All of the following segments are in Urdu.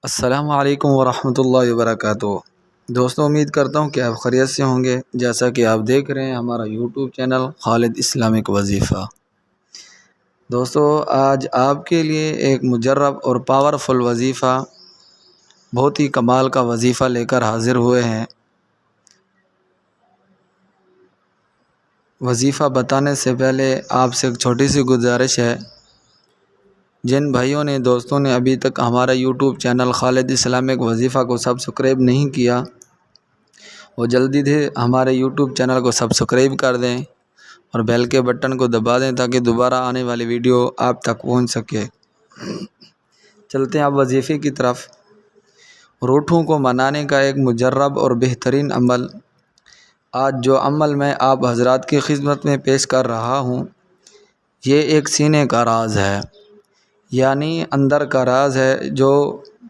السلام علیکم ورحمۃ اللہ وبرکاتہ۔ دوستوں، امید کرتا ہوں کہ آپ خیریت سے ہوں گے۔ جیسا کہ آپ دیکھ رہے ہیں ہمارا یوٹیوب چینل خالد اسلامک وظیفہ۔ دوستوں، آج آپ کے لیے ایک مجرب اور پاورفل وظیفہ، بہت ہی کمال کا وظیفہ لے کر حاضر ہوئے ہیں۔ وظیفہ بتانے سے پہلے آپ سے ایک چھوٹی سی گزارش ہے، جن بھائیوں نے دوستوں نے ابھی تک ہمارا یوٹیوب چینل خالد اسلامک وظیفہ کو سبسکرائب نہیں کیا، وہ جلدی سے ہمارے یوٹیوب چینل کو سبسکرائب کر دیں اور بیل کے بٹن کو دبا دیں تاکہ دوبارہ آنے والی ویڈیو آپ تک پہنچ سکے۔ چلتے ہیں اب وظیفے کی طرف۔ روٹھوں کو منانے کا ایک مجرب اور بہترین عمل۔ آج جو عمل میں آپ حضرات کی خدمت میں پیش کر رہا ہوں، یہ ایک سینے کا راز ہے، یعنی اندر کا راز ہے۔ جو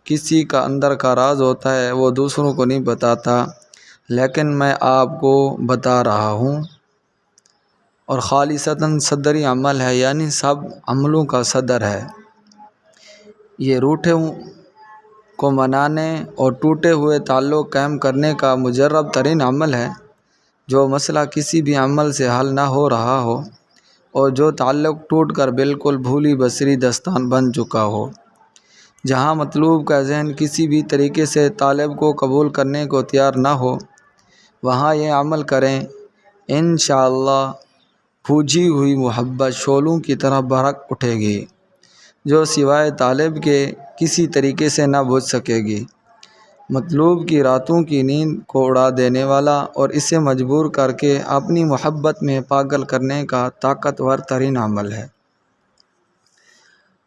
کسی کا اندر کا راز ہوتا ہے وہ دوسروں کو نہیں بتاتا، لیکن میں آپ کو بتا رہا ہوں، اور خالصتاً صدری عمل ہے، یعنی سب عملوں کا صدر ہے۔ یہ روٹھوں کو منانے اور ٹوٹے ہوئے تعلق قائم کرنے کا مجرب ترین عمل ہے۔ جو مسئلہ کسی بھی عمل سے حل نہ ہو رہا ہو اور جو تعلق ٹوٹ کر بالکل بھولی بصری داستان بن چکا ہو، جہاں مطلوب کا ذہن کسی بھی طریقے سے طالب کو قبول کرنے کو تیار نہ ہو، وہاں یہ عمل کریں، انشاءاللہ بجھی ہوئی محبت شعلوں کی طرح بھڑک اٹھے گی، جو سوائے طالب کے کسی طریقے سے نہ بجھ سکے گی۔ مطلوب کی راتوں کی نیند کو اڑا دینے والا اور اسے مجبور کر کے اپنی محبت میں پاگل کرنے کا طاقتور ترین عمل ہے۔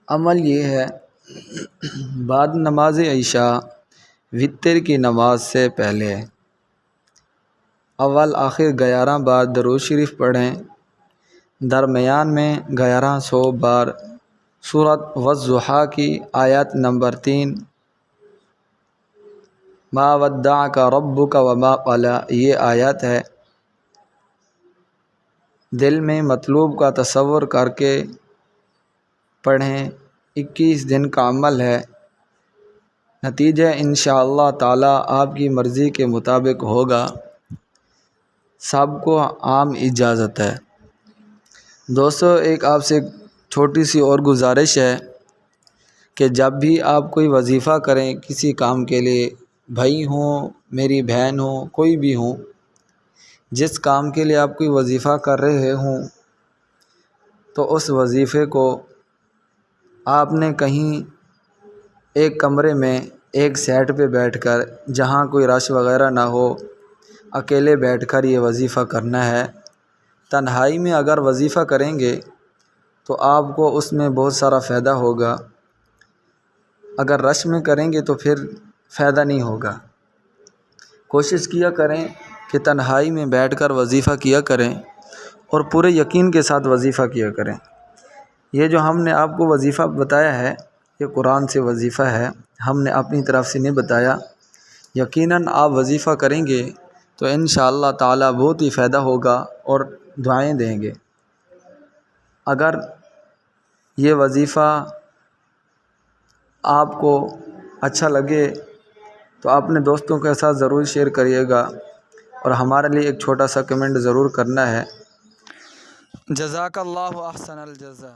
عمل یہ ہے، بعد نماز عشاء وتر کی نماز سے پہلے اول آخر 11 بار درود شریف پڑھیں، درمیان میں 1100 بار سورۃ والضحیٰ کی آیت نمبر 3 ما ودعک ربک وما قلی، یہ آیت ہے۔ دل میں مطلوب کا تصور کر کے پڑھیں۔ 21 دن کا عمل ہے، نتیجہ انشاءاللہ تعالی آپ کی مرضی کے مطابق ہوگا۔ سب کو عام اجازت ہے۔ دوستو، ایک آپ سے چھوٹی سی اور گزارش ہے کہ جب بھی آپ کوئی وظیفہ کریں کسی کام کے لیے، بھائی ہوں، میری بہن ہوں، کوئی بھی ہوں، جس کام کے لیے آپ کوئی وظیفہ کر رہے ہوں، تو اس وظیفے کو آپ نے کہیں ایک کمرے میں ایک سیٹ پہ بیٹھ کر، جہاں کوئی رش وغیرہ نہ ہو، اکیلے بیٹھ کر یہ وظیفہ کرنا ہے۔ تنہائی میں اگر وظیفہ کریں گے تو آپ کو اس میں بہت سارا فائدہ ہوگا، اگر رش میں کریں گے تو پھر فائدہ نہیں ہوگا۔ کوشش کیا کریں کہ تنہائی میں بیٹھ کر وظیفہ کیا کریں اور پورے یقین کے ساتھ وظیفہ کیا کریں۔ یہ جو ہم نے آپ کو وظیفہ بتایا ہے، یہ قرآن سے وظیفہ ہے، ہم نے اپنی طرف سے نہیں بتایا۔ یقیناً آپ وظیفہ کریں گے تو انشاءاللہ تعالی بہت ہی فائدہ ہوگا اور دعائیں دیں گے۔ اگر یہ وظیفہ آپ کو اچھا لگے تو اپنے دوستوں کے ساتھ ضرور شیئر کریے گا، اور ہمارے لیے ایک چھوٹا سا کمنٹ ضرور کرنا ہے۔ جزاک اللہ احسن الجزا۔